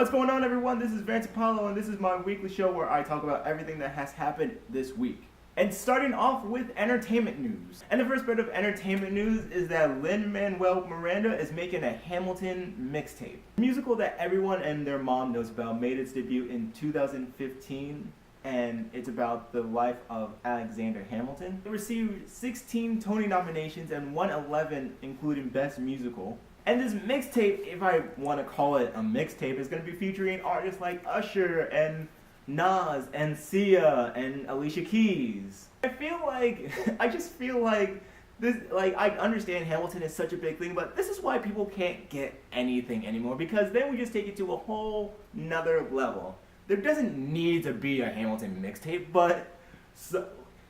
What's going on, everyone? This is Vance and this is my weekly show where I talk about everything that has happened this week. And starting off with entertainment news. And the first bit of entertainment news is that Lin-Manuel Miranda is making a Hamilton mixtape. The musical that everyone and their mom knows about made its debut in 2015, and it's about the life of Alexander Hamilton. It received 16 Tony nominations and won 11, including Best Musical. And this mixtape, if I want to call it a mixtape, is going to be featuring artists like Usher and Nas and Sia and Alicia Keys. I just feel like this, I understand Hamilton is such a big thing, but this is why people can't get anything anymore, because then we just take it to a whole nother level. There doesn't need to be a Hamilton mixtape, but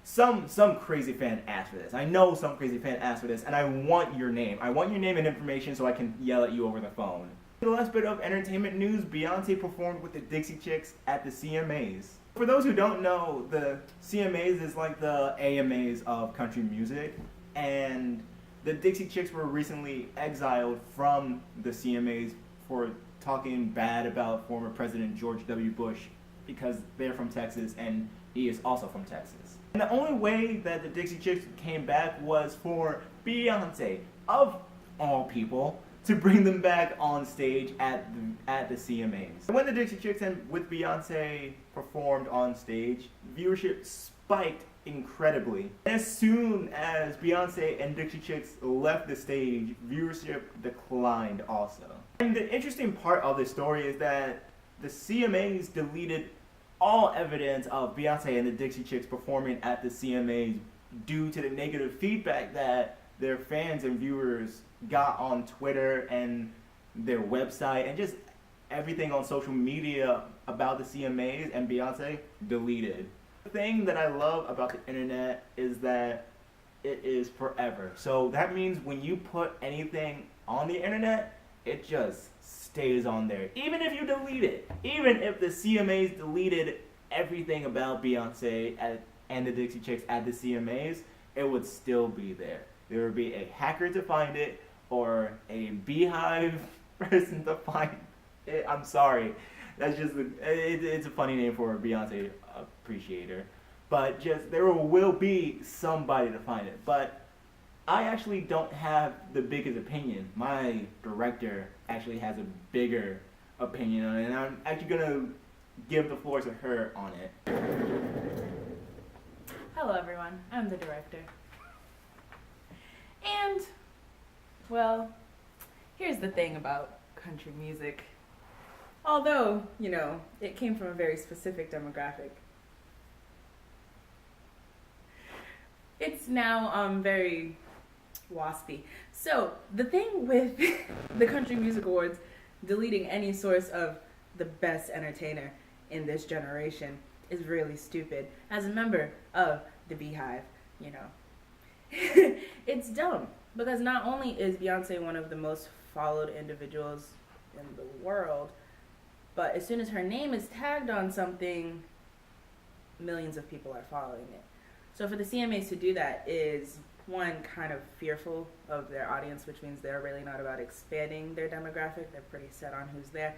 some crazy fan asked for this. I know some crazy fan asked for this, and I want your name. I want your name and information so I can yell at you over the phone. The last bit of entertainment news, Beyonce performed with the Dixie Chicks at the CMAs. For those who don't know, the CMAs is like the AMAs of country music, and the Dixie Chicks were recently exiled from the CMAs for talking bad about former President George W. Bush because they're from Texas and he is also from Texas. And the only way that the Dixie Chicks came back was for Beyonce, of all people, to bring them back on stage at the CMAs. When the Dixie Chicks and with Beyonce performed on stage, viewership spiked incredibly. As soon as Beyonce and Dixie Chicks left the stage, viewership declined also. And the interesting part of this story is that the CMAs deleted all evidence of Beyonce and the Dixie Chicks performing at the CMAs due to the negative feedback that their fans and viewers got on Twitter and their website and just everything on social media about the CMAs and Beyonce deleted. The thing that I love about the internet is that it is forever. So that means when you put anything on the internet, it just stays on there. Even if you delete it, even if the CMAs deleted everything about Beyonce and the Dixie Chicks at the CMAs, it would still be there. There would be a hacker to find it or a beehive person to find it. I'm sorry. That's just, it's a funny name for a Beyonce appreciator. But just, there will be somebody to find it. But I actually don't have the biggest opinion. My director actually has a bigger opinion on it, and I'm actually going to give the floor to her on it. Hello everyone, I'm the director. And, well, here's the thing about country music. Although, it came from a very specific demographic, it's now very waspy. So the thing with the Country Music Awards deleting any source of the best entertainer in this generation is really stupid. As a member of the Beehive, it's dumb, because not only is Beyonce one of the most followed individuals in the world, but as soon as her name is tagged on something, millions of people are following it. So for the CMAs to do that is, one, kind of fearful of their audience, which means they're really not about expanding their demographic. They're pretty set on who's there.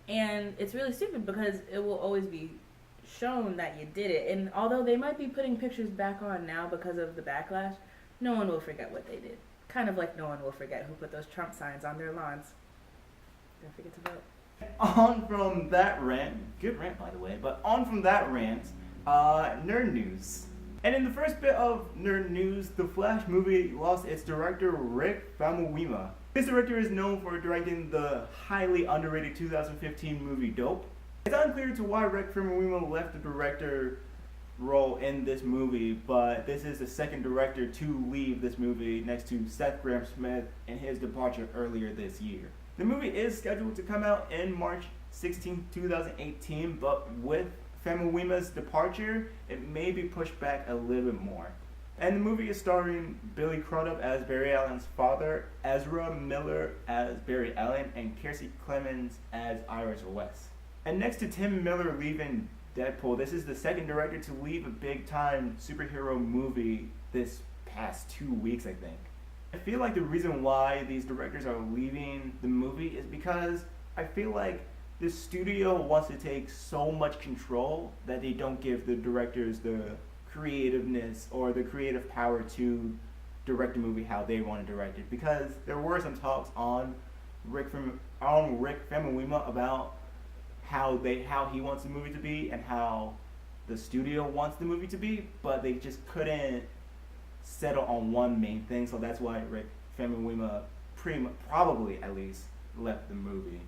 And it's really stupid because it will always be shown that you did it. And although they might be putting pictures back on now because of the backlash, no one will forget what they did. Kind of like no one will forget who put those Trump signs on their lawns. Don't forget to vote. On from that rant, good rant by the way, but on from that rant, nerd news. And in the first bit of nerd news, the Flash movie lost its director Rick Famuyiwa. This director is known for directing the highly underrated 2015 movie Dope. It's unclear to why Rick Famuyiwa left the director role in this movie, but this is the second director to leave this movie next to Seth Grahame-Smith and his departure earlier this year. The movie is scheduled to come out in March 16, 2018, but with Famuyiwa's departure, it may be pushed back a little bit more. And the movie is starring Billy Crudup as Barry Allen's father, Ezra Miller as Barry Allen, and Kiersey Clemons as Iris West. And next to Tim Miller leaving Deadpool, this is the second director to leave a big-time superhero movie this past 2 weeks, I think. I feel like the reason why these directors are leaving the movie is because I feel like the studio wants to take so much control that they don't give the directors the creativeness or the creative power to direct a movie how they want to direct it. Because there were some talks on Rick Famuyiwa about how he wants the movie to be and how the studio wants the movie to be, but they just couldn't settle on one main thing. So that's why Rick Famuyiwa probably at least left the movie.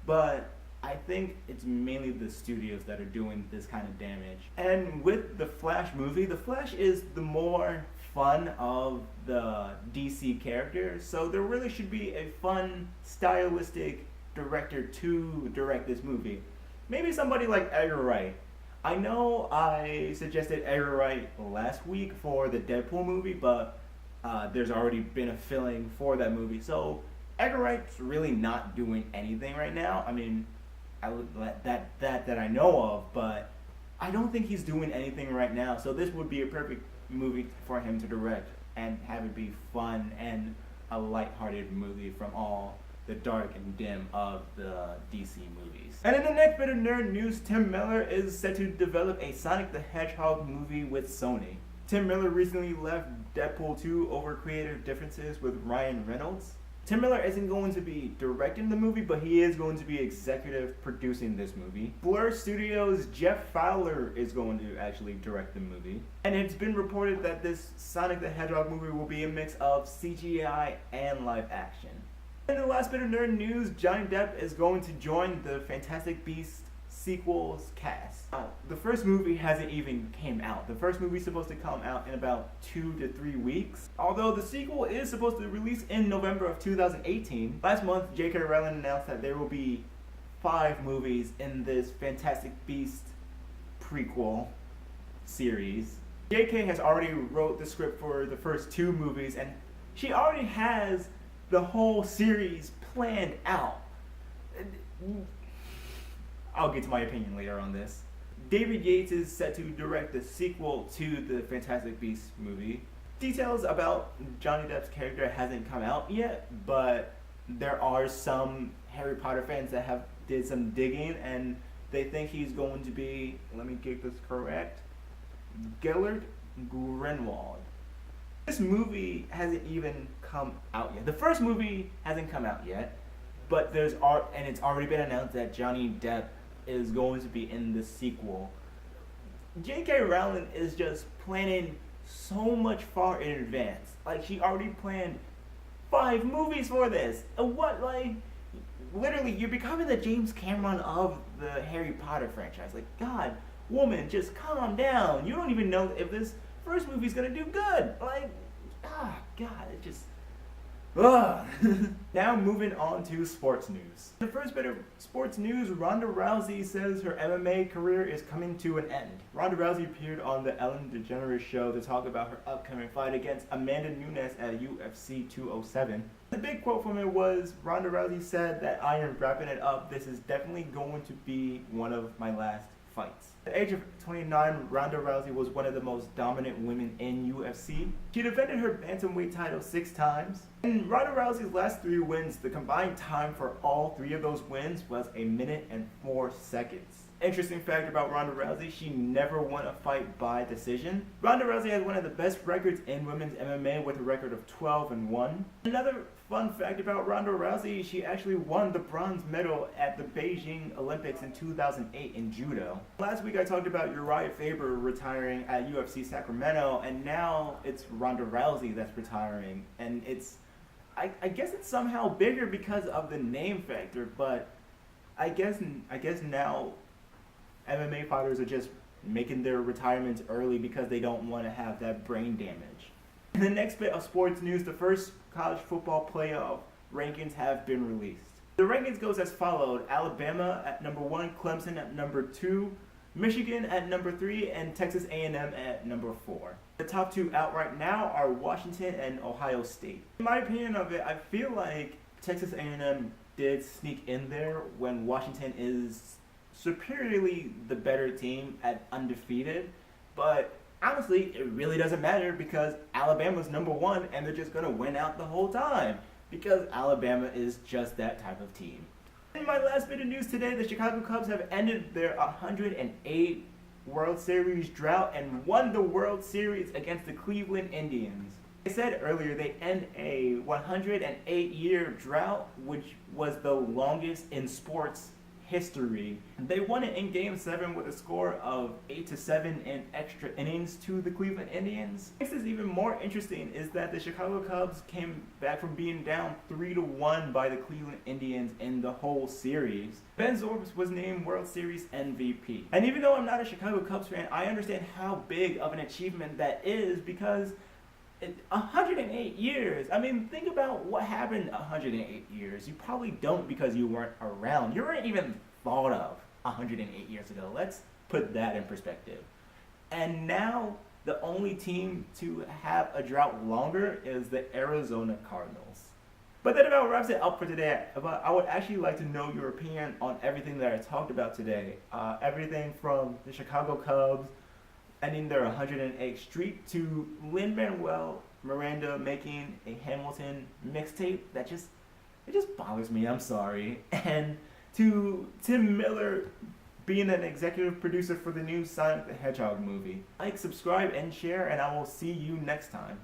But I think it's mainly the studios that are doing this kind of damage. And with the Flash movie, the Flash is the more fun of the DC characters, so there really should be a fun, stylistic director to direct this movie. Maybe somebody like Edgar Wright. I know I suggested Edgar Wright last week for the Deadpool movie, but there's already been a filling for that movie. So Edgar Wright's really not doing anything right now. I mean, that I know of, but I don't think he's doing anything right now. So this would be a perfect movie for him to direct and have it be fun and a lighthearted movie from all the dark and dim of the DC movies. And in the next bit of nerd news, Tim Miller is set to develop a Sonic the Hedgehog movie with Sony. Tim Miller recently left Deadpool 2 over creative differences with Ryan Reynolds. Tim Miller isn't going to be directing the movie, but he is going to be executive producing this movie. Blur Studios' Jeff Fowler is going to actually direct the movie. And it's been reported that this Sonic the Hedgehog movie will be a mix of CGI and live action. In the last bit of nerd news, Johnny Depp is going to join the Fantastic Beasts sequels cast. The first movie hasn't even came out. The first movie is supposed to come out in about 2 to 3 weeks. Although the sequel is supposed to release in November of 2018. Last month, J.K. Rowling announced that there will be 5 movies in this Fantastic Beasts prequel series. J.K. has already wrote the script for the first 2 movies, and she already has the whole series planned out. I'll get to my opinion later on this. David Yates is set to direct the sequel to the Fantastic Beasts movie. Details about Johnny Depp's character hasn't come out yet, but there are some Harry Potter fans that have did some digging, and they think he's going to be, let me get this correct, Gellert Grindelwald. This movie hasn't even come out yet. The first movie hasn't come out yet, but it's already been announced that Johnny Depp is going to be in the sequel. J.K. Rowling is just planning so much far in advance. Like, she already planned 5 movies for this. Literally, you're becoming the James Cameron of the Harry Potter franchise. Like, God, woman, just calm down. You don't even know if this first movie's gonna do good. God, it just... Now moving on to sports news. The first bit of sports news, Ronda Rousey says her MMA career is coming to an end. Ronda Rousey appeared on the Ellen DeGeneres show to talk about her upcoming fight against Amanda Nunes at UFC 207. The big quote from it was, Ronda Rousey said that I am wrapping it up. This is definitely going to be one of my last fights. At the age of 29, Ronda Rousey was one of the most dominant women in UFC. She defended her bantamweight title 6 times. In Ronda Rousey's last 3 wins, the combined time for all 3 of those wins was 1 minute and 4 seconds. Interesting fact about Ronda Rousey, she never won a fight by decision. Ronda Rousey has one of the best records in women's MMA with a record of 12-1. Another fun fact about Ronda Rousey, she actually won the bronze medal at the Beijing Olympics in 2008 in judo. Last week I talked about Uriah Faber retiring at UFC Sacramento, and now it's Ronda Rousey that's retiring, and I guess it's somehow bigger because of the name factor, but I guess now MMA fighters are just making their retirements early because they don't want to have that brain damage. In the next bit of sports news, the first college football playoff rankings have been released. The rankings goes as followed: Alabama at number 1, Clemson at number 2, Michigan at number 3, and Texas A&M at number 4. The top 2 out right now are Washington and Ohio State. In my opinion of it, I feel like Texas A&M did sneak in there when Washington is superiorly the better team at undefeated, but honestly, it really doesn't matter because Alabama's number 1 and they're just going to win out the whole time because Alabama is just that type of team. In my last bit of news today, the Chicago Cubs have ended their 108 World Series drought and won the World Series against the Cleveland Indians. I said earlier they end a 108-year drought, which was the longest in sports history. They won it in Game 7 with a score of 8-7 in extra innings to the Cleveland Indians. What makes this even more interesting is that the Chicago Cubs came back from being down 3-1 by the Cleveland Indians in the whole series. Ben Zorbs was named World Series MVP. And even though I'm not a Chicago Cubs fan, I understand how big of an achievement that is because 108 years. I mean, think about what happened 108 years. You probably don't because you weren't around. You weren't even thought of 108 years ago. Let's put that in perspective. And now the only team to have a drought longer is the Arizona Cardinals. But that about wraps it up for today. But I would actually like to know your opinion on everything that I talked about today. Everything from the Chicago Cubs ending their 108th streak to Lin-Manuel Miranda making a Hamilton mixtape that just bothers me. I'm sorry. And to Tim Miller being an executive producer for the new Sonic the Hedgehog movie. Like, subscribe, and share, and I will see you next time.